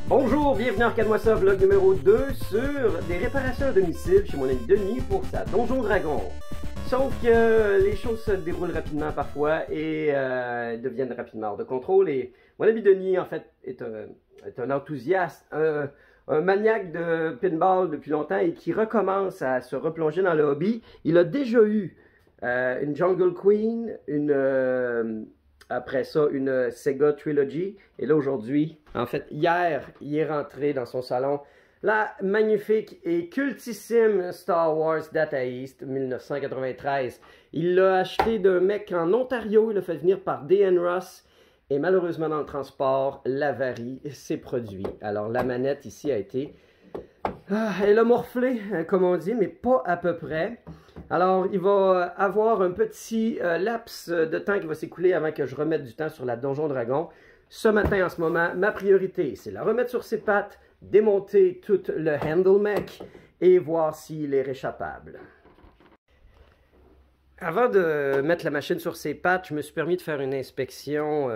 Bonjour, bienvenue en Regarde-moi ça, vlog numéro 2 sur des réparations à domicile chez mon ami Denis pour sa Donjon Dragon. Sauf que les choses se déroulent rapidement parfois et deviennent rapidement hors de contrôle. Et mon ami Denis, en fait, est un enthousiaste, un maniaque de pinball depuis longtemps et qui recommence à se replonger dans le hobby. Il a déjà eu une Jungle Queen, après ça, une Sega Trilogy. Et là, aujourd'hui, en fait, hier, il est rentré dans son salon la magnifique et cultissime Star Wars Data East 1993. Il l'a acheté d'un mec en Ontario. Il l'a fait venir par D.N. Ross. Et malheureusement, dans le transport, l'avarie s'est produit. Alors, la manette ici a été... elle a morflé, comme on dit, mais pas à peu près. Alors, il va avoir un petit laps de temps qui va s'écouler avant que je remette du temps sur la Donjon Dragon. Ce matin, en ce moment, ma priorité, c'est la remettre sur ses pattes, démonter tout le handle mech et voir s'il est réchappable. Avant de mettre la machine sur ses pattes, je me suis permis de faire une inspection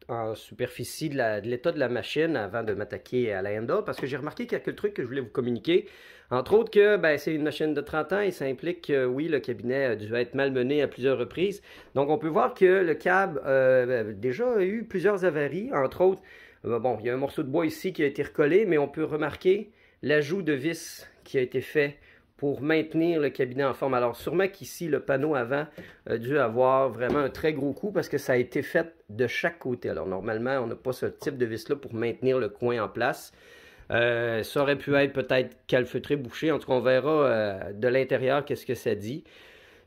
en superficie de l'état de la machine avant de m'attaquer à la handle, parce que j'ai remarqué quelques trucs que je voulais vous communiquer. Entre autres que c'est une machine de 30 ans et ça implique que oui, le cabinet a dû être malmené à plusieurs reprises. Donc on peut voir que le câble a déjà eu plusieurs avaries. Entre autres, bon, il y a un morceau de bois ici qui a été recollé, mais on peut remarquer l'ajout de vis qui a été fait pour maintenir le cabinet en forme. Alors sûrement qu'ici, le panneau avant a dû avoir vraiment un très gros coup parce que ça a été fait de chaque côté. Alors normalement, on n'a pas ce type de vis-là pour maintenir le coin en place. Ça aurait pu être peut-être calfeutré, bouché. En tout cas, on verra de l'intérieur qu'est-ce que ça dit.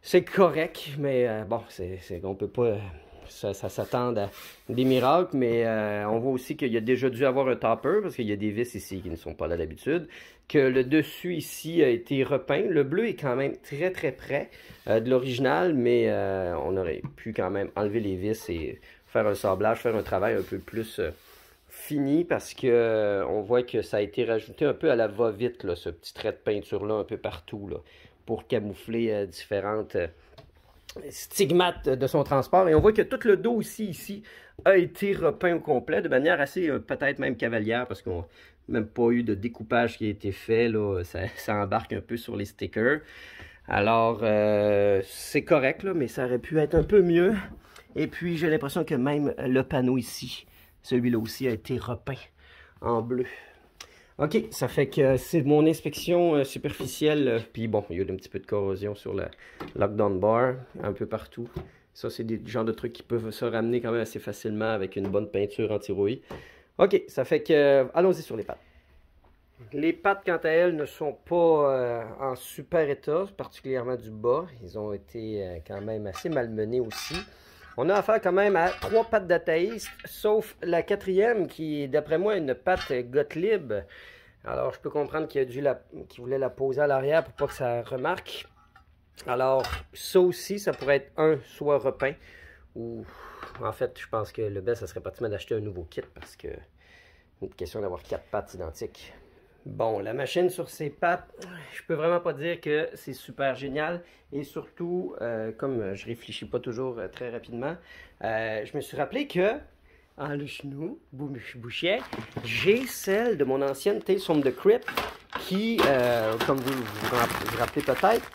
C'est correct, mais bon, on peut pas... Ça s'attend à des miracles, mais on voit aussi qu'il y a déjà dû avoir un topper, parce qu'il y a des vis ici qui ne sont pas là d'habitude, que le dessus ici a été repeint. Le bleu est quand même très très près de l'original, mais on aurait pu quand même enlever les vis et faire un sablage, faire un travail un peu plus fini, parce que on voit que ça a été rajouté un peu à la va-vite, là, ce petit trait de peinture-là un peu partout, là, pour camoufler différentes... stigmate de son transport. Et on voit que tout le dos ici a été repeint au complet de manière assez peut-être même cavalière, parce qu'on n'a même pas eu de découpage qui a été fait. Là, ça embarque un peu sur les stickers. Alors, c'est correct, là, mais ça aurait pu être un peu mieux. Et puis, j'ai l'impression que même le panneau ici, celui-là aussi a été repeint en bleu. Ok, ça fait que c'est mon inspection superficielle. Puis bon, il y a un petit peu de corrosion sur la lockdown bar, un peu partout. Ça, c'est des genres de trucs qui peuvent se ramener quand même assez facilement avec une bonne peinture anti-rouille. Ok, ça fait que... allons-y sur les pattes. Les pattes, quant à elles, ne sont pas en super état, particulièrement du bas. Ils ont été quand même assez malmenés aussi. On a affaire quand même à 3 pattes Data East, sauf la 4e qui est d'après moi une patte Gottlieb. Alors je peux comprendre qu'il voulait la poser à l'arrière pour pas que ça remarque. Alors ça aussi, ça pourrait être soit repeint, ou en fait je pense que le best, ça serait pratiquement d'acheter un nouveau kit parce que c'est une question d'avoir 4 pattes identiques. Bon, la machine sur ses pattes, je peux vraiment pas dire que c'est super génial. Et surtout, comme je réfléchis pas toujours très rapidement, je me suis rappelé que, en le genou, bouchet, j'ai celle de mon ancienne Tales from the Crypt qui, comme vous vous rappelez peut-être,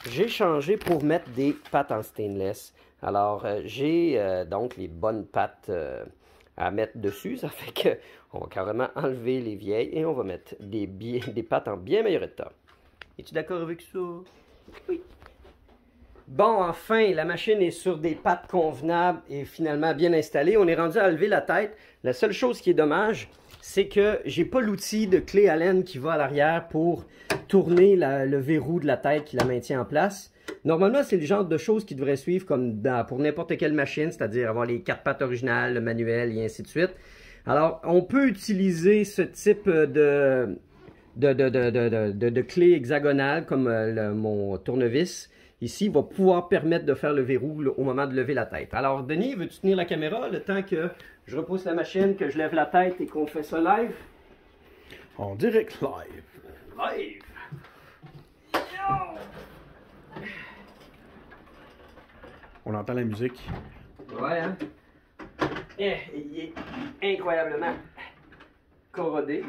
j'ai changé pour mettre des pattes en stainless. Alors, j'ai donc les bonnes pattes à mettre dessus. Ça fait que on va carrément enlever les vieilles et on va mettre des pattes en bien meilleur état. Es-tu d'accord avec ça? Oui. Bon, enfin, la machine est sur des pattes convenables et finalement bien installée. On est rendu à lever la tête. La seule chose qui est dommage, c'est que j'ai pas l'outil de clé Allen qui va à l'arrière pour tourner le verrou de la tête qui la maintient en place. Normalement, c'est le genre de choses qui devraient suivre comme pour n'importe quelle machine, c'est-à-dire avoir les 4 pattes originales, le manuel et ainsi de suite. Alors, on peut utiliser ce type de clé hexagonale comme mon tournevis. Ici, va pouvoir permettre de faire le verrou au moment de lever la tête. Alors, Denis, veux-tu tenir la caméra le temps que je repousse la machine, que je lève la tête et qu'on fait ça live? En direct live. Live! Yo! On entend la musique. Ouais, hein? Il est incroyablement corrodé.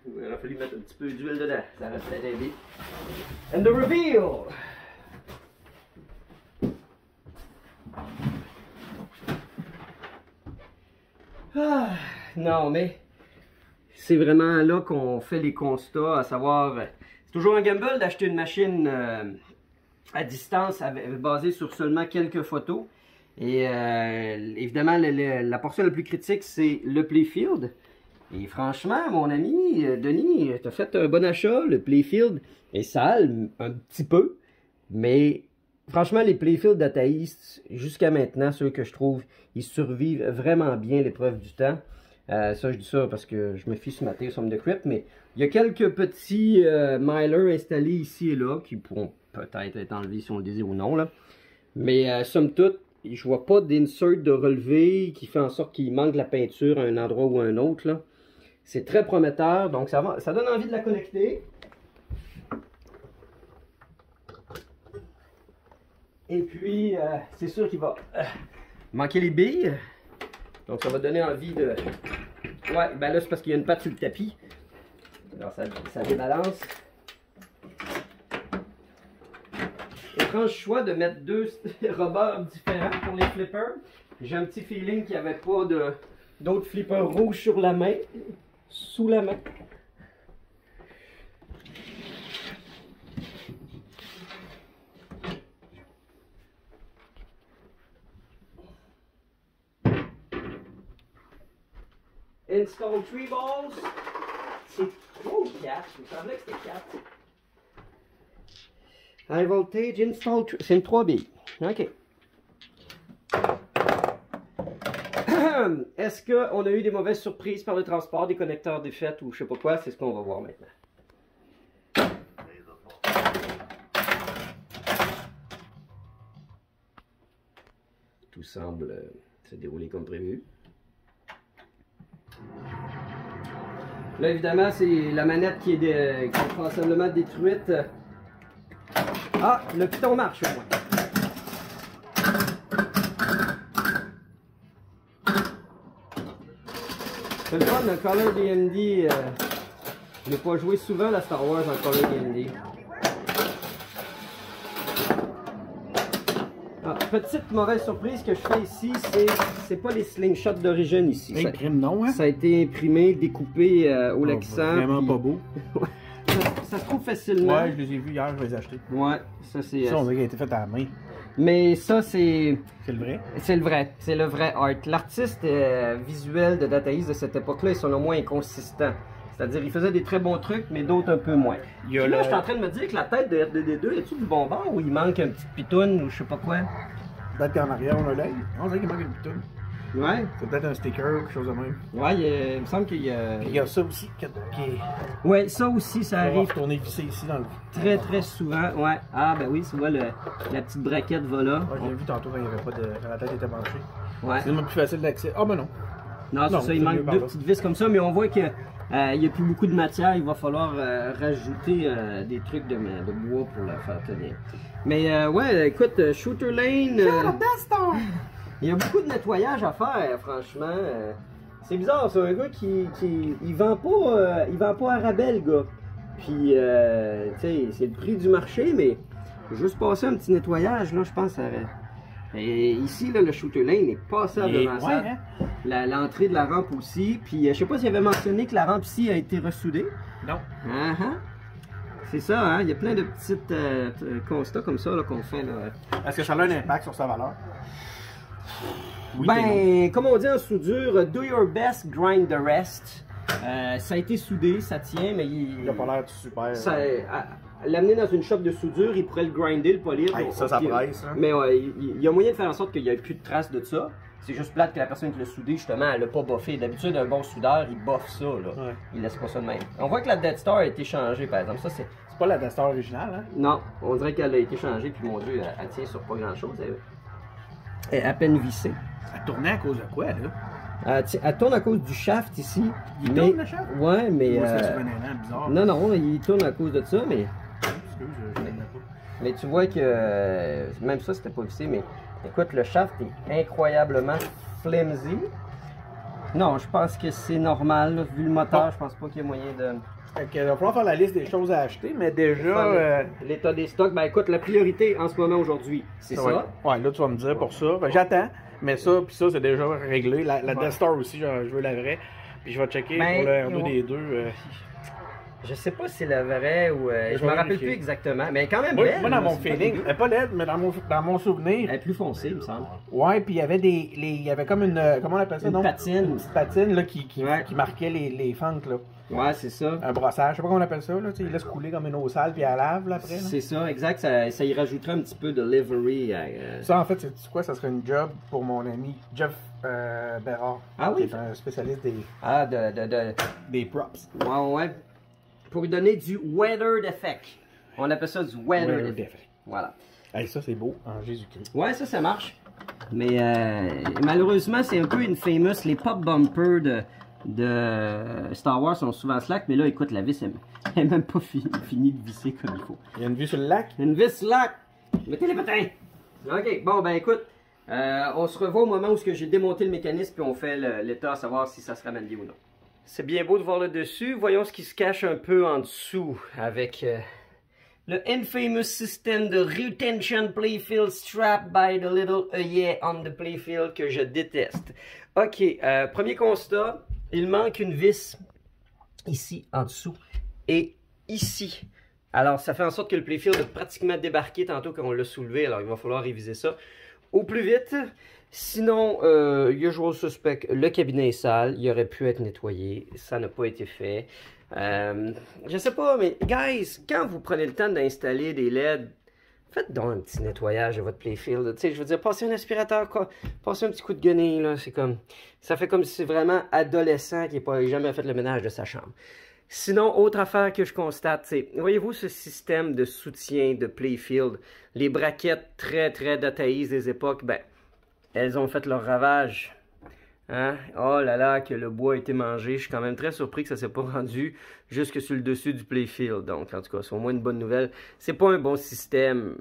Il aurait fallu mettre un petit peu d'huile dedans, ça aurait peut-être aidé. And the reveal! Ah, non, mais c'est vraiment là qu'on fait les constats, à savoir, c'est toujours un gamble d'acheter une machine à distance basée sur seulement quelques photos. Et évidemment, la portion la plus critique, c'est le Playfield. Et franchement, mon ami Denis, tu as fait un bon achat. Le Playfield est sale, un petit peu. Mais franchement, les Playfield d'Ataïs, jusqu'à maintenant, ceux que je trouve, ils survivent vraiment bien l'épreuve du temps. Ça, je dis ça parce que je me fie sur ma somme de Crypt. Mais il y a quelques petits milers installés ici et là qui pourront peut-être être enlevés si on le désire ou non. Là. Mais somme toute, je vois pas d'insert de relevé qui fait en sorte qu'il manque de la peinture à un endroit ou à un autre. Là. C'est très prometteur, donc ça donne envie de la connecter. Et puis, c'est sûr qu'il va manquer les billes. Donc ça va donner envie de... Ouais, ben là c'est parce qu'il y a une patte sur le tapis. Alors ça débalance. Étrange choix de mettre deux rubbers différents pour les flippers. J'ai un petit feeling qu'il n'y avait pas d'autres flippers rouges sur la main, sous la main. Install 3 balls. C'est 3 ou 4, il me semblait que c'était 4. High voltage install, c'est une 3 billes. OK. Est-ce qu'on a eu des mauvaises surprises par le transport, des connecteurs défaits ou je sais pas quoi? C'est ce qu'on va voir maintenant. Tout semble se dérouler comme prévu. Là, évidemment, c'est la manette qui est possiblement détruite. Ah, le piton marche au moins. C'est le fun, le Color DMD. Je n'ai pas joué souvent la Star Wars en Color DMD. Ah, petite mauvaise surprise que je fais ici, c'est pas les slingshots d'origine ici. Imprime non, hein? Ça a été imprimé, découpé au Lexan. Vraiment puis... pas beau. ça se trouve facilement. Ouais, je les ai vus hier, je les ai achetés. Ouais, ça c'est... Ça, on dirait qu'il a été fait à la main. Mais ça, c'est... C'est le vrai? C'est le vrai. C'est le vrai art. L'artiste visuel de Dataïs de cette époque-là est selon moi inconsistant. C'est-à-dire, il faisait des très bons trucs, mais d'autres un peu moins. Puis là, je suis en train de me dire que la tête de R2D2, est-tu du bon bord ou il manque un petit pitoune ou je sais pas quoi? Peut-être qu'en arrière, on a l'œil. On dirait qu'il manque une boutonne. Ouais. C'est peut-être un sticker ou quelque chose de même. Ouais, il me semble qu'il y a... Il y a ça aussi qui est... Ouais, ça aussi, ça arrive. On est vissé ici dans le... Très, très souvent. Ouais. Ah, ben oui, tu vois, la petite braquette va là. Ouais, j'ai vu tantôt quand il n'y avait pas de... Quand la tête était branchée. Ouais. C'est même plus facile d'accès. Ah, ben non. Non, c'est ça, il manque deux petites vis comme ça, mais on voit que il n'y a plus beaucoup de matière, il va falloir rajouter des trucs de bois pour la faire tenir. Mais ouais, écoute, Shooter Lane, il y a beaucoup de nettoyage à faire, franchement. C'est bizarre, c'est un gars qui il vend pas à rabais, le gars. Puis, tu sais, c'est le prix du marché, mais juste passer un petit nettoyage, là, je pense, ça aurait... Et ici, là, le Shooter Lane est passablement sale. Hein? L'entrée de la rampe aussi. Puis, je sais pas s'il avait mentionné que la rampe ici a été ressoudée. Non. C'est ça, hein? Il y a plein de petits constats comme ça qu'on fait. Est-ce que ça a un impact sur sa valeur? Oui, ben, comme on dit en soudure, do your best, grind the rest. Ça a été soudé, ça tient, mais il n'a pas l'air super. L'amener dans une shop de soudure, il pourrait le grinder, le polir. Hey, ça presse. Hein? Mais ouais, il y a moyen de faire en sorte qu'il n'y ait plus de traces de ça. C'est juste plate que la personne qui l'a soudé, justement, elle l'a pas boffé. D'habitude, un bon soudeur, il boffe ça, là. Ouais. Il laisse pas ça de même. On voit que la Death Star a été changée, par exemple. Ça, c'est pas la Death Star originale, hein? Non, on dirait qu'elle a été changée, puis mon Dieu, elle tient sur pas grand-chose. Elle est à peine vissée. Elle tournait à cause de quoi, là? Elle tourne à cause du shaft ici. Il tourne le shaft? Ouais, mais... bizarre. Non, il tourne à cause de ça, mais... Mais tu vois que même ça, c'était pas vissé, mais écoute, le shaft est incroyablement flimsy. Non, je pense que c'est normal. Là. Vu le moteur, je pense pas qu'il y ait moyen de... Ok, il va falloir faire la liste des choses à acheter, mais déjà... L'état des stocks, ben écoute, la priorité en ce moment aujourd'hui, c'est ça. Ouais, là tu vas me dire pour ça. Ben, j'attends, mais ça, puis ça c'est déjà réglé. La Death Star aussi, je veux la vraie. Puis je vais checker pour le R2 des deux. Je sais pas si c'est la vraie ou... je me rappelle plus exactement, mais quand même belle. Moi dans mon feeling, elle est pas laide, mais dans mon souvenir... Elle est plus foncée, il me semble. Ouais, puis il y avait il y avait comme une... Comment on appelle ça, non? Patine. Une petite patine là, qui marquait les fentes, là. Ouais, c'est ça. Un brossage, je sais pas comment on appelle ça, là. Il laisse couler comme une eau sale, puis elle lave, là, après. C'est ça, exact. Ça y rajouterait un petit peu de livery. Ça, en fait, c'est quoi? Ça serait une job pour mon ami Jeff Bérard. Ah oui? Qui est un spécialiste des... Ah, des props. Ouais. Pour lui donner du weathered effect. On appelle ça du weathered effect. Voilà. Hey, ça, c'est beau, en Jésus-Christ. Ouais, ça marche. Mais malheureusement, c'est un peu une famous. Les pop bumpers de Star Wars sont souvent slack, mais là, écoute, la vis, elle n'est même pas finie de visser comme il faut. Il y a une vis sur le lac? Une vis slack! Mettez les patins! Ok, bon, ben écoute, on se revoit au moment où j'ai démonté le mécanisme, puis on fait l'état à savoir si ça se ramène bien ou non. C'est bien beau de voir le dessus. Voyons ce qui se cache un peu en dessous avec le infamous système de retention playfield strap by the little œillet on the playfield que je déteste. Ok, premier constat, il manque une vis ici en dessous et ici. Alors ça fait en sorte que le playfield a pratiquement débarqué tantôt quand on l'a soulevé, alors il va falloir réviser ça au plus vite. Sinon, usual suspect, le cabinet est sale, il aurait pu être nettoyé, ça n'a pas été fait. Je sais pas, mais guys, quand vous prenez le temps d'installer des LED, faites donc un petit nettoyage de votre playfield. Tu sais, je veux dire, passez un aspirateur, quoi. Passez un petit coup de guenille, là, c'est comme... Ça fait comme si c'est vraiment adolescent qui n'a jamais fait le ménage de sa chambre. Sinon, autre affaire que je constate, c'est, voyez-vous ce système de soutien de playfield, les braquettes très dataïsées des époques, ben, elles ont fait leur ravage. Hein? Oh là là, que le bois a été mangé. Je suis quand même très surpris que ça ne s'est pas rendu jusque sur le dessus du playfield. Donc, en tout cas, c'est au moins une bonne nouvelle. C'est pas un bon système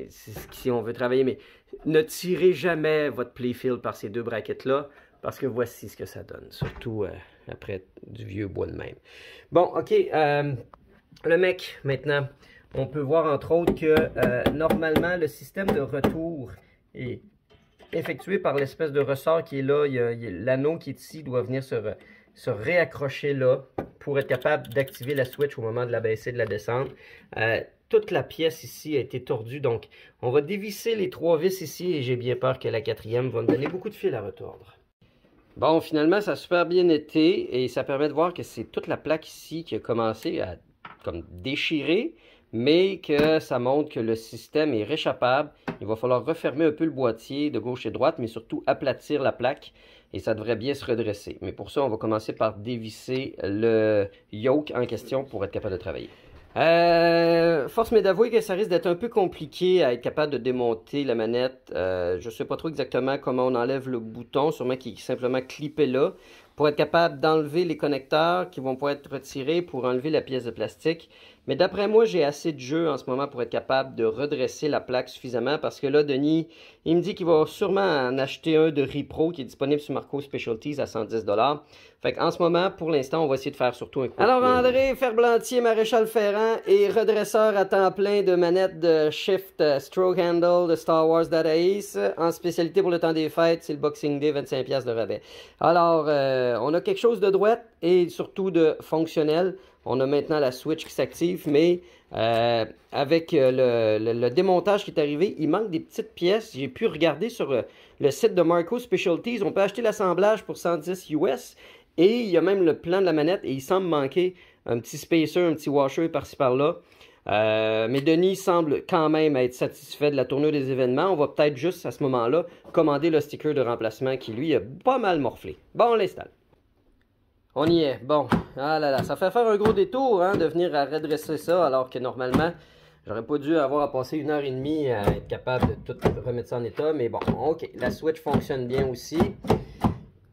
si on veut travailler, mais ne tirez jamais votre playfield par ces deux braquettes-là, parce que voici ce que ça donne. Surtout après du vieux bois de même. Bon, ok. Le mec, maintenant, on peut voir entre autres que normalement, le système de retour est effectué par l'espèce de ressort qui est là. L'anneau qui est ici doit venir se réaccrocher là pour être capable d'activer la switch au moment de la baisser, de la descendre. Toute la pièce ici a été tordue, donc on va dévisser les 3 vis ici et j'ai bien peur que la 4e va me donner beaucoup de fil à retordre. Bon, finalement, ça a super bien été et ça permet de voir que c'est toute la plaque ici qui a commencé à comme déchirer, mais que ça montre que le système est réchappable. Il va falloir refermer un peu le boîtier de gauche et droite, mais surtout aplatir la plaque et ça devrait bien se redresser. Mais pour ça, on va commencer par dévisser le yoke en question pour être capable de travailler. Force m'est d'avouer que ça risque d'être un peu compliqué à être capable de démonter la manette. Je ne sais pas trop exactement comment on enlève le bouton, sûrement qu'il est simplement clippé là, pour être capable d'enlever les connecteurs qui vont pouvoir être retirés pour enlever la pièce de plastique. Mais d'après moi, j'ai assez de jeu en ce moment pour être capable de redresser la plaque suffisamment parce que là, Denis, il me dit qu'il va sûrement en acheter un de Repro qui est disponible sur Marco Specialties à 110 $. Fait qu'en ce moment, pour l'instant, on va essayer de faire surtout un coup. Alors, André Ferblantier, maréchal Ferrand et redresseur à temps plein de manette de Shift Stroke Handle de Star Wars Data Ace. En spécialité pour le temps des fêtes, c'est le Boxing Day, 25$ de rabais. Alors, on a quelque chose de droite et surtout de fonctionnel. On a maintenant la switch qui s'active, mais avec le démontage qui est arrivé, il manque des petites pièces. J'ai pu regarder sur le site de Marco Specialties. On peut acheter l'assemblage pour 110 US. Et il y a même le plan de la manette et il semble manquer un petit spacer, un petit washer par-ci par-là. Mais Denis semble quand même être satisfait de la tournure des événements. On va peut-être juste à ce moment-là commander le sticker de remplacement qui lui a pas mal morflé. Bon, on l'installe. On y est. Bon, ah là là, ça fait faire un gros détour de venir à redresser ça alors que normalement, j'aurais pas dû avoir à passer 1h30 à être capable de tout remettre ça en état. Mais bon, ok, la switch fonctionne bien aussi.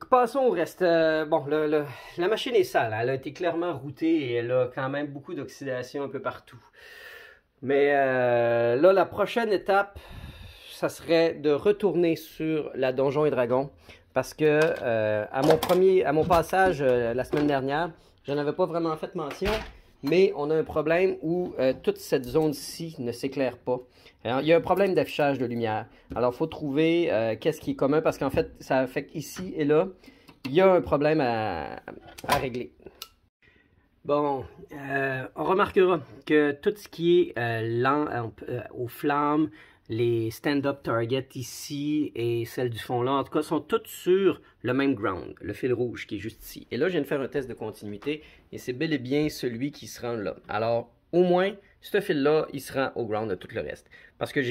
Passons au reste. Bon, la machine est sale. Elle a été clairement routée et elle a quand même beaucoup d'oxydation un peu partout. Mais là, la prochaine étape, ça serait de retourner sur la Donjons et Dragons. parce que à mon passage la semaine dernière, je n'avais pas vraiment fait mention, mais on a un problème où toute cette zone-ci ne s'éclaire pas. Alors, il y a un problème d'affichage de lumière. Alors, il faut trouver qu'est-ce qui est commun, parce qu'en fait, ça affecte ici et là. Il y a un problème à régler. Bon, on remarquera que tout ce qui est lent aux flammes, les stand-up target ici et celles du fond là, en tout cas, sont toutes sur le même ground, le fil rouge qui est juste ici. Et là, je viens de faire un test de continuité et c'est bel et bien celui qui se rend là. Alors, au moins, ce fil-là, il se rend au ground de tout le reste. Parce que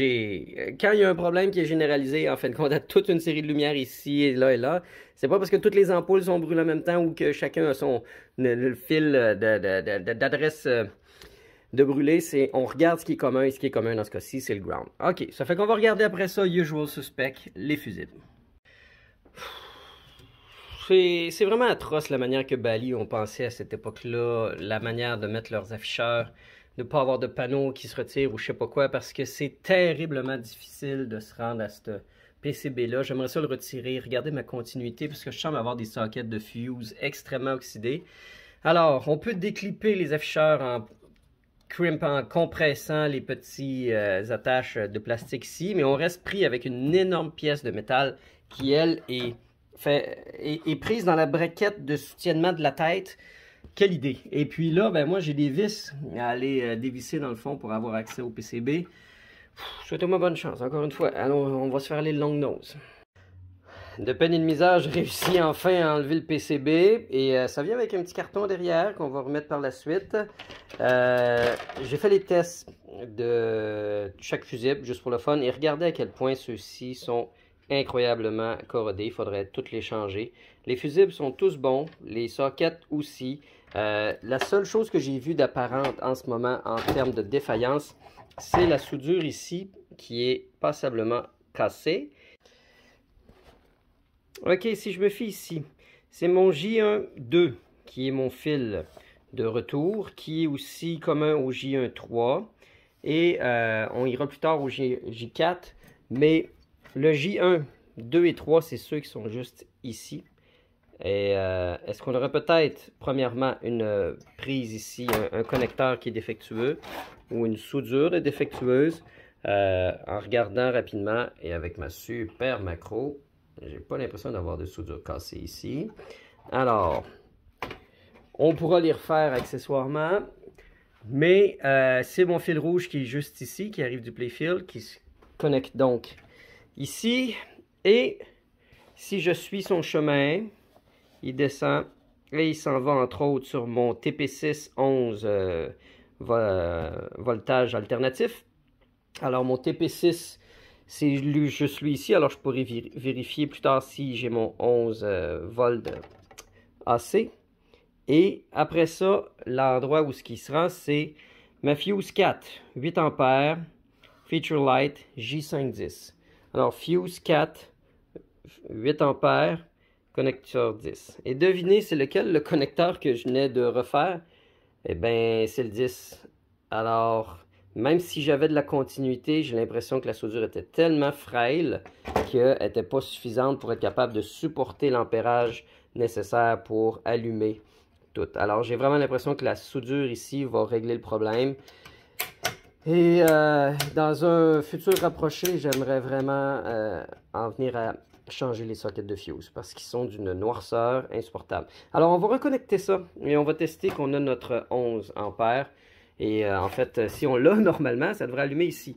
quand il y a un problème qui est généralisé, en fin de compte, à toute une série de lumières ici et là, c'est pas parce que toutes les ampoules sont brûlées en même temps ou que chacun a le fil d'adresse de brûler, on regarde ce qui est commun, et ce qui est commun dans ce cas-ci, c'est le ground. OK, ça fait qu'on va regarder après ça, usual suspect, les fusibles. C'est vraiment atroce la manière que Bally ont pensé à cette époque-là, la manière de mettre leurs afficheurs, de ne pas avoir de panneaux qui se retirent ou je sais pas quoi, parce que c'est terriblement difficile de se rendre à ce PCB-là. J'aimerais ça le retirer, regarder ma continuité, parce que je semble avoir des sockets de fuse extrêmement oxydés. Alors, on peut déclipper les afficheurs en compressant les petits attaches de plastique ici, mais on reste pris avec une énorme pièce de métal qui, elle, est prise dans la braquette de soutiennement de la tête. Quelle idée! Et puis là, ben moi j'ai des vis à aller dévisser dans le fond pour avoir accès au PCB. Souhaitez-moi bonne chance, encore une fois. Allons, on va se faire les longues noses. De peine et de misère, j'ai réussi enfin à enlever le PCB et ça vient avec un petit carton derrière qu'on va remettre par la suite. J'ai fait les tests de chaque fusible juste pour le fun et regardez à quel point ceux-ci sont incroyablement corrodés. Il faudrait toutes les changer. Les fusibles sont tous bons, les sockets aussi. La seule chose que j'ai vue d'apparente en ce moment en termes de défaillance, c'est la soudure ici qui est passablement cassée. Ok, si je me fie ici, c'est mon J1-2 qui est mon fil de retour, qui est aussi commun au J1-3. Et on ira plus tard au J4, mais le J1, 2 et 3, c'est ceux qui sont juste ici. Et est-ce qu'on aurait peut-être, premièrement, une prise ici, un connecteur qui est défectueux, ou une soudure est défectueuse, en regardant rapidement et avec ma super macro. J'ai pas l'impression d'avoir de soudure cassée ici. Alors, on pourra les refaire accessoirement. Mais c'est mon fil rouge qui est juste ici, qui arrive du playfield, qui se connecte donc ici. Et si je suis son chemin, il descend et il s'en va entre autres sur mon TP6 11 voltage alternatif. Alors mon TP6, c'est juste lui ici, alors je pourrais vérifier plus tard si j'ai mon 11 volts AC. Et après ça, l'endroit où ce qui se rend, c'est ma Fuse 4, 8 ampères, Feature Light J510. Alors Fuse 4, 8 ampères, connecteur 10. Et devinez, c'est lequel le connecteur que je venais de refaire? Eh bien, c'est le 10. Alors, même si j'avais de la continuité, j'ai l'impression que la soudure était tellement frêle qu'elle n'était pas suffisante pour être capable de supporter l'ampérage nécessaire pour allumer tout. Alors, j'ai vraiment l'impression que la soudure ici va régler le problème. Et dans un futur rapproché, j'aimerais vraiment en venir à changer les sockets de fuse parce qu'ils sont d'une noirceur insupportable. Alors, on va reconnecter ça et on va tester qu'on a notre 11 ampères. Et en fait, si on l'a normalement, ça devrait allumer ici.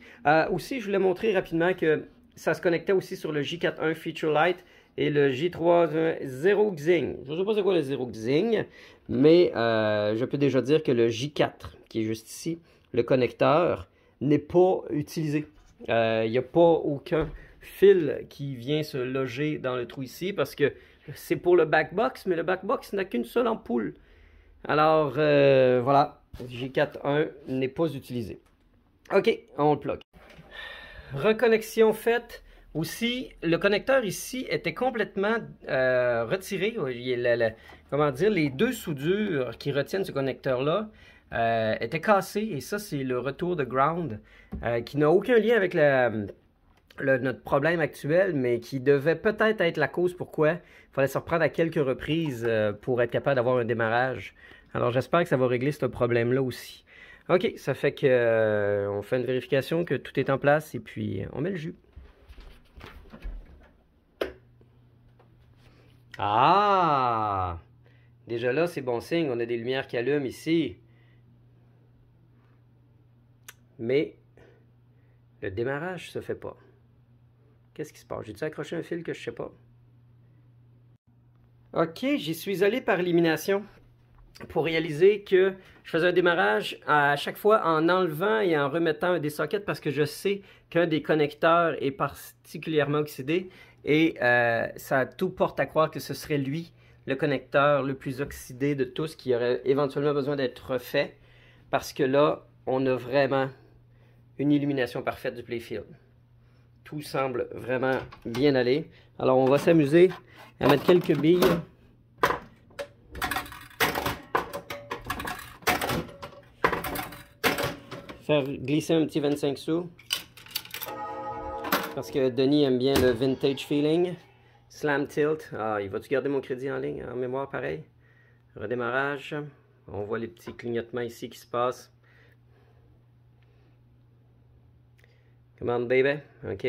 Aussi, je voulais montrer rapidement que ça se connectait aussi sur le J4.1 Feature Light et le J3 0 Xing. Je ne sais pas c'est quoi le 0 Xing, mais je peux déjà dire que le J4, qui est juste ici, le connecteur, n'est pas utilisé. Il n'y a pas aucun fil qui vient se loger dans le trou ici parce que c'est pour le backbox, mais le backbox n'a qu'une seule ampoule. Alors, voilà. J4.1 n'est pas utilisé. OK, on le plug. Reconnexion faite. Aussi, le connecteur ici était complètement retiré. Comment dire, les deux soudures qui retiennent ce connecteur-là étaient cassées. Et ça, c'est le retour de ground qui n'a aucun lien avec notre problème actuel, mais qui devait peut-être être la cause pourquoi il fallait se reprendre à quelques reprises pour être capable d'avoir un démarrage. Alors j'espère que ça va régler ce problème-là aussi. OK, ça fait que on fait une vérification que tout est en place et puis on met le jus. Ah! Déjà là, c'est bon signe, on a des lumières qui allument ici. Mais le démarrage se fait pas. Qu'est-ce qui se passe? J'ai-tu accroché un fil que je sais pas? OK, j'y suis allé par élimination pour réaliser que je faisais un démarrage à chaque fois en enlevant et en remettant un des sockets parce que je sais qu'un des connecteurs est particulièrement oxydé et ça tout porte à croire que ce serait lui, le connecteur le plus oxydé de tous qui aurait éventuellement besoin d'être refait parce que là, on a vraiment une illumination parfaite du playfield. Tout semble vraiment bien aller. Alors, on va s'amuser à mettre quelques billes. Faire glisser un petit 25 sous. Parce que Denis aime bien le vintage feeling. Slam tilt. Ah, il va-tu garder mon crédit en ligne, en mémoire pareil? Redémarrage. On voit les petits clignotements ici qui se passent. Come on, baby. OK.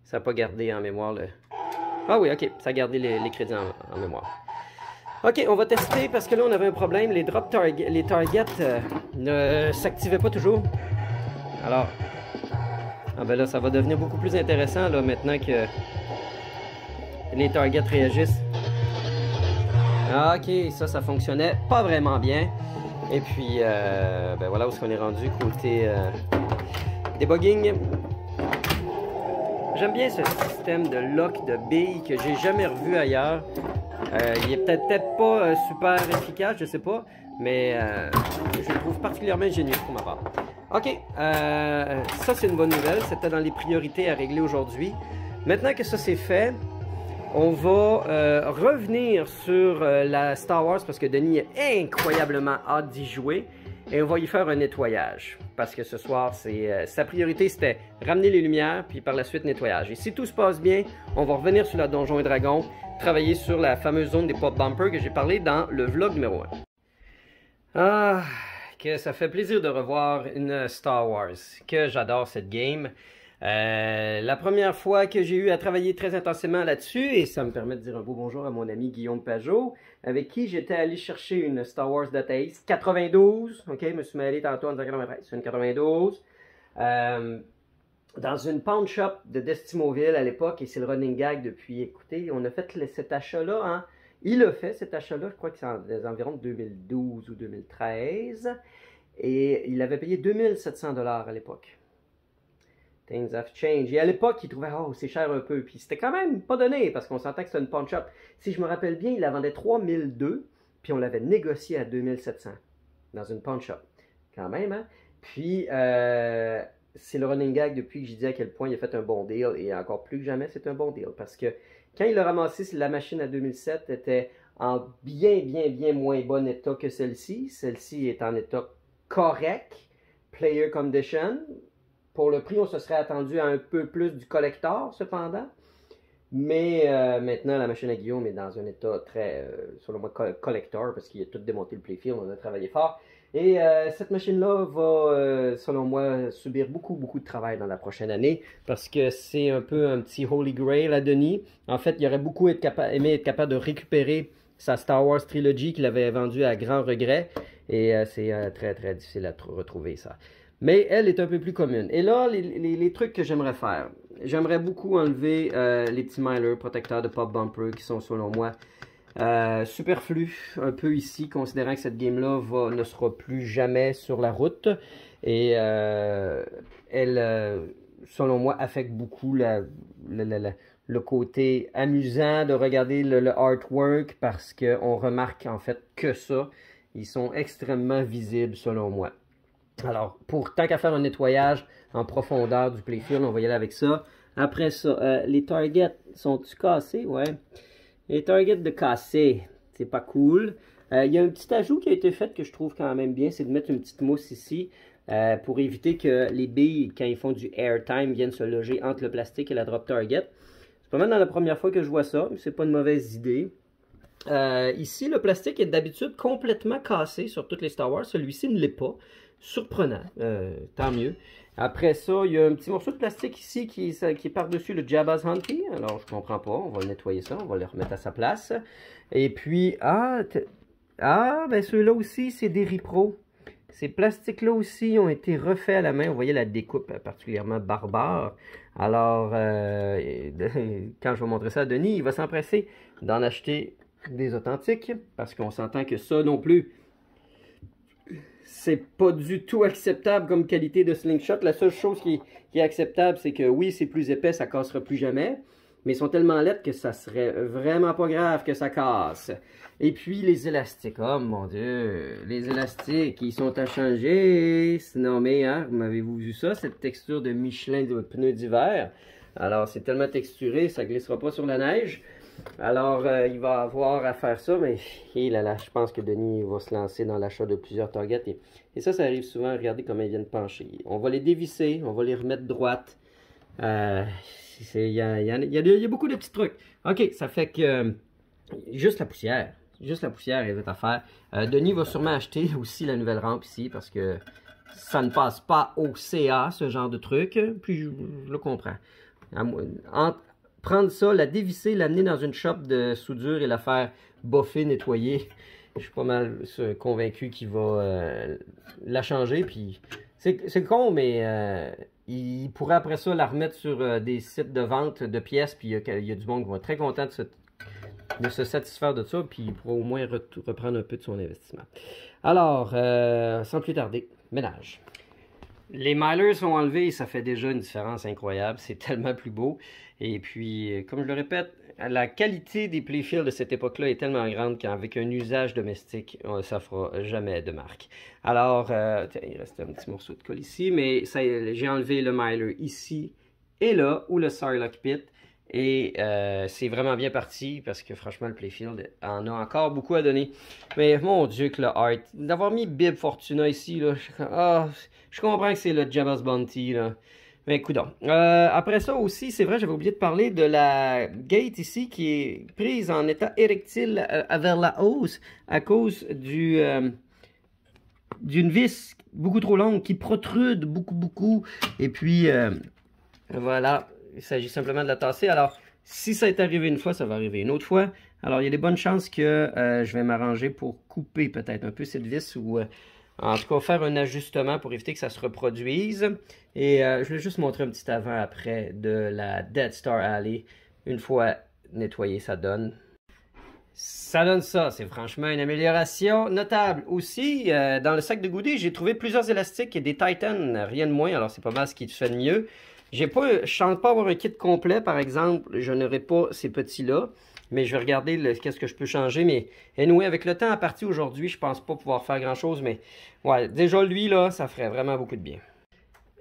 Ça n'a pas gardé en mémoire le... Ah oui, OK. Ça a gardé les crédits en mémoire. OK, on va tester parce que là, on avait un problème. Les targets ne s'activaient pas toujours. Alors, ah ben là, ça va devenir beaucoup plus intéressant là, maintenant que les targets réagissent. OK, ça fonctionnait pas vraiment bien. Et puis, ben voilà où on est rendu côté debugging. J'aime bien ce système de lock de billes que j'ai jamais revu ailleurs. Il est peut-être pas super efficace, je sais pas, mais je le trouve particulièrement ingénieux pour ma part. OK, ça c'est une bonne nouvelle, c'était dans les priorités à régler aujourd'hui. Maintenant que ça c'est fait, on va revenir sur la Star Wars parce que Denis est incroyablement hâte d'y jouer. Et on va y faire un nettoyage. Parce que ce soir, sa priorité, c'était ramener les lumières, puis par la suite, nettoyage. Et si tout se passe bien, on va revenir sur la Donjons et Dragons, travailler sur la fameuse zone des pop bumpers que j'ai parlé dans le vlog numéro 1. Ah, que ça fait plaisir de revoir une Star Wars. Que j'adore cette game. La première fois que j'ai eu à travailler très intensément là-dessus, et ça me permet de dire un beau bonjour à mon ami Guillaume Pajot, avec qui j'étais allé chercher une Star Wars Data Ace 92, ok, je me suis mêlé tantôt en disant 93, c'est une 92, dans une pawn shop de Destimoville à l'époque, et c'est le running gag depuis, écoutez, on a fait cet achat-là, hein, il a fait cet achat-là, je crois que c'est environ 2012 ou 2013, et il avait payé 2700$ à l'époque. Things have changed. Et à l'époque, il trouvait, oh, c'est cher un peu. Puis c'était quand même pas donné, parce qu'on s'entend que c'était une pawn shop. Si je me rappelle bien, il la vendait 3002, puis on l'avait négocié à 2700 dans une pawn shop. Quand même, hein? Puis, c'est le running gag depuis que j'ai dit à quel point il a fait un bon deal, et encore plus que jamais, c'est un bon deal. Parce que quand il a ramassé, la machine à 2007 était en bien moins bon état que celle-ci. Celle-ci est en état correct, player condition. Pour le prix, on se serait attendu à un peu plus du collector, cependant. Mais maintenant, la machine à Guillaume est dans un état très, selon moi, collector, parce qu'il a tout démonté le playfield, on a travaillé fort. Et cette machine-là va, selon moi, subir beaucoup de travail dans la prochaine année, parce que c'est un peu un petit Holy Grail à Denis. En fait, il aurait beaucoup aimé être capable de récupérer sa Star Wars Trilogy qu'il avait vendue à grand regret. Et c'est très difficile à retrouver ça. Mais elle est un peu plus commune. Et là, les trucs que j'aimerais faire. J'aimerais beaucoup enlever les petits milers protecteurs de pop bumper qui sont, selon moi, superflus un peu ici, considérant que cette game-là ne sera plus jamais sur la route. Et elle, selon moi, affecte beaucoup le côté amusant de regarder le artwork parce qu'on remarque en fait que ça. Ils sont extrêmement visibles, selon moi. Alors, tant qu'à faire un nettoyage en profondeur du playfield, on va y aller avec ça. Après ça, les targets, sont-ils cassés? Ouais. Les targets de cassés, c'est pas cool. Il y a un petit ajout qui a été fait que je trouve quand même bien, c'est de mettre une petite mousse ici. pour éviter que les billes, quand ils font du airtime, viennent se loger entre le plastique et la drop target. C'est pas mal dans la première fois que je vois ça, mais c'est pas une mauvaise idée. Ici, le plastique est d'habitude complètement cassé sur toutes les Star Wars. Celui-ci ne l'est pas. Surprenant. Tant mieux. Après ça, il y a un petit morceau de plastique ici qui est par-dessus le Jabba's Hunty. Alors, je comprends pas. On va nettoyer ça. On va le remettre à sa place. Et puis, ben ceux-là aussi, c'est des Repro. Ces plastiques-là aussi ont été refaits à la main. Vous voyez la découpe particulièrement barbare. Alors, quand je vais montrer ça à Denis, il va s'empresser d'en acheter des authentiques. Parce qu'on s'entend que ça non plus, c'est pas du tout acceptable comme qualité de slingshot. La seule chose qui est acceptable, c'est que oui, c'est plus épais, ça cassera plus jamais. Mais ils sont tellement laides que ça serait vraiment pas grave que ça casse. Et puis les élastiques, oh mon Dieu, les élastiques, ils sont à changer. Sinon, mais hein, m'avez-vous vu ça, cette texture de Michelin de pneus d'hiver? Alors c'est tellement texturé, ça glissera pas sur la neige. Alors il va avoir à faire ça, mais là, je pense que Denis va se lancer dans l'achat de plusieurs targets. Et ça arrive souvent, regardez comment ils viennent pencher. On va les dévisser, on va les remettre droites. Il y a beaucoup de petits trucs. Ok, ça fait que juste la poussière est vite à faire. Denis va sûrement acheter aussi la nouvelle rampe ici parce que ça ne passe pas au CA, ce genre de truc. Puis je le comprends. Prendre ça, la dévisser, l'amener dans une shop de soudure et la faire boffer, nettoyer. Je suis pas mal convaincu qu'il va la changer. Puis c'est con, mais il pourrait après ça la remettre sur des sites de vente de pièces. Puis il y a du monde qui va être très content de se satisfaire de ça. Puis il pourra au moins reprendre un peu de son investissement. Alors, sans plus tarder, ménage. Les milers sont enlevés et ça fait déjà une différence incroyable. C'est tellement plus beau. Et puis, comme je le répète, la qualité des playfields de cette époque-là est tellement grande qu'avec un usage domestique, ça fera jamais de marque. Alors, tiens, il reste un petit morceau de colle ici, mais j'ai enlevé le miler ici et là, ou le Sarlacc pit. Et c'est vraiment bien parti parce que franchement, le playfield en a encore beaucoup à donner. Mais mon Dieu, que le art, d'avoir mis Bib Fortuna ici, là, je comprends que c'est le Jabba's Bounty, là. Mais coudonc. Après ça aussi, c'est vrai, j'avais oublié de parler de la gate ici qui est prise en état érectile vers la hausse à cause d'une vis beaucoup trop longue qui protrude beaucoup. Et puis, voilà, il s'agit simplement de la tasser. Alors, si ça est arrivé une fois, ça va arriver une autre fois. Alors, il y a des bonnes chances que je vais m'arranger pour couper peut-être un peu cette vis ou... en tout cas, faire un ajustement pour éviter que ça se reproduise. Et je vais juste montrer un petit avant-après de la Death Star Alley. Une fois nettoyé, ça donne. Ça donne ça. C'est franchement une amélioration notable. Aussi, dans le sac de goodies, j'ai trouvé plusieurs élastiques et des Titans, rien de moins. Alors, c'est pas mal ce qui te fait de mieux. Je ne chante pas avoir un kit complet, par exemple. Je n'aurai pas ces petits-là. Mais je vais regarder qu'est-ce que je peux changer. Mais anyway, avec le temps à partir aujourd'hui, je pense pas pouvoir faire grand-chose. Mais ouais, déjà lui, là, ça ferait vraiment beaucoup de bien.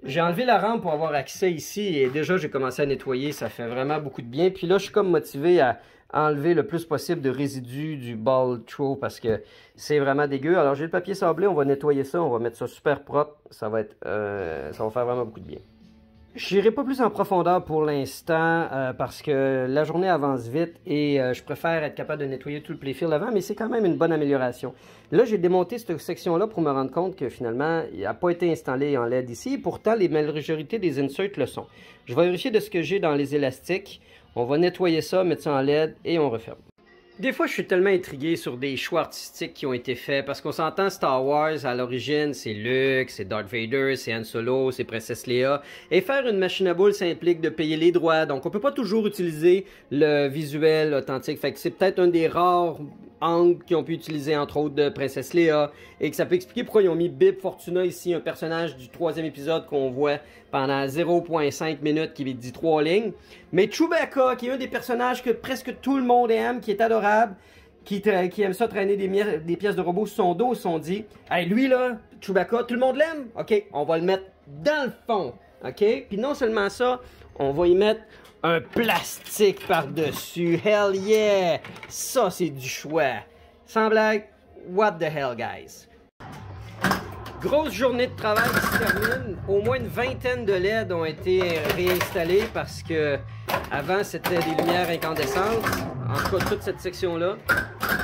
J'ai enlevé la rampe pour avoir accès ici. Et déjà, j'ai commencé à nettoyer. Ça fait vraiment beaucoup de bien. Puis là, je suis comme motivé à enlever le plus possible de résidus du ball throw parce que c'est vraiment dégueu. Alors, j'ai le papier sablé. On va nettoyer ça. On va mettre ça super propre. Ça va faire vraiment beaucoup de bien. Je n'irai pas plus en profondeur pour l'instant parce que la journée avance vite et je préfère être capable de nettoyer tout le playfield avant, mais c'est quand même une bonne amélioration. Là, j'ai démonté cette section-là pour me rendre compte que finalement, il n'a pas été installé en LED ici. Pourtant, les majorités des inserts le sont. Je vais vérifier de ce que j'ai dans les élastiques. On va nettoyer ça, mettre ça en LED et on referme. Des fois, je suis tellement intrigué sur des choix artistiques qui ont été faits, parce qu'on s'entend Star Wars, à l'origine, c'est Luke, c'est Darth Vader, c'est Han Solo, c'est Princesse Leia, et faire une machine à boules, ça implique de payer les droits, donc on peut pas toujours utiliser le visuel authentique, fait que c'est peut-être un des rares angles qu'ils ont pu utiliser, entre autres, de Princesse Leia, et que ça peut expliquer pourquoi ils ont mis Bib Fortuna ici, un personnage du 3e épisode qu'on voit pendant 0.5 minutes, qui dit 3 lignes. Mais Chewbacca, qui est un des personnages que presque tout le monde aime, qui est adorable, qui aime ça traîner des pièces de robots sur son dos, ils se sont dit, hey, lui là, Chewbacca, tout le monde l'aime? Ok, on va le mettre dans le fond. Ok? Puis non seulement ça, on va y mettre un plastique par-dessus. Hell yeah! Ça, c'est du choix. Sans blague, what the hell, guys? Grosse journée de travail qui se termine. Au moins une vingtaine de LED ont été réinstallés parce que avant c'était des lumières incandescentes. En tout cas, toute cette section-là.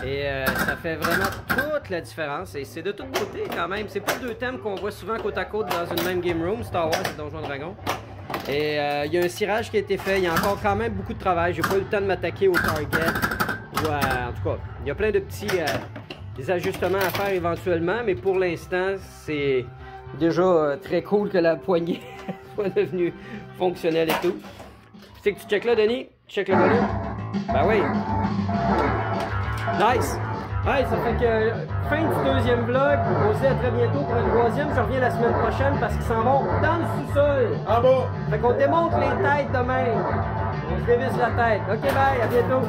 Et ça fait vraiment toute la différence. Et c'est de tous côtés quand même. C'est pas deux thèmes qu'on voit souvent côte à côte dans une même game room, Star Wars et Donjons Dragons. Et il y a un cirage qui a été fait. Il y a encore quand même beaucoup de travail. J'ai pas eu le temps de m'attaquer au target. En tout cas, il y a plein de petits des ajustements à faire éventuellement. Mais pour l'instant, c'est déjà très cool que la poignée soit devenue fonctionnelle et tout. C'est que tu checkes là, Denis? Tu checkes le volume? Ben oui. Nice! Hey, ça fait que fin du deuxième vlog. On se dit à très bientôt pour un troisième. Je reviens la semaine prochaine parce qu'ils s'en vont dans le sous-sol. En bas! Fait qu'on démonte les têtes demain. On se dévisse la tête. Ok, bye, à bientôt.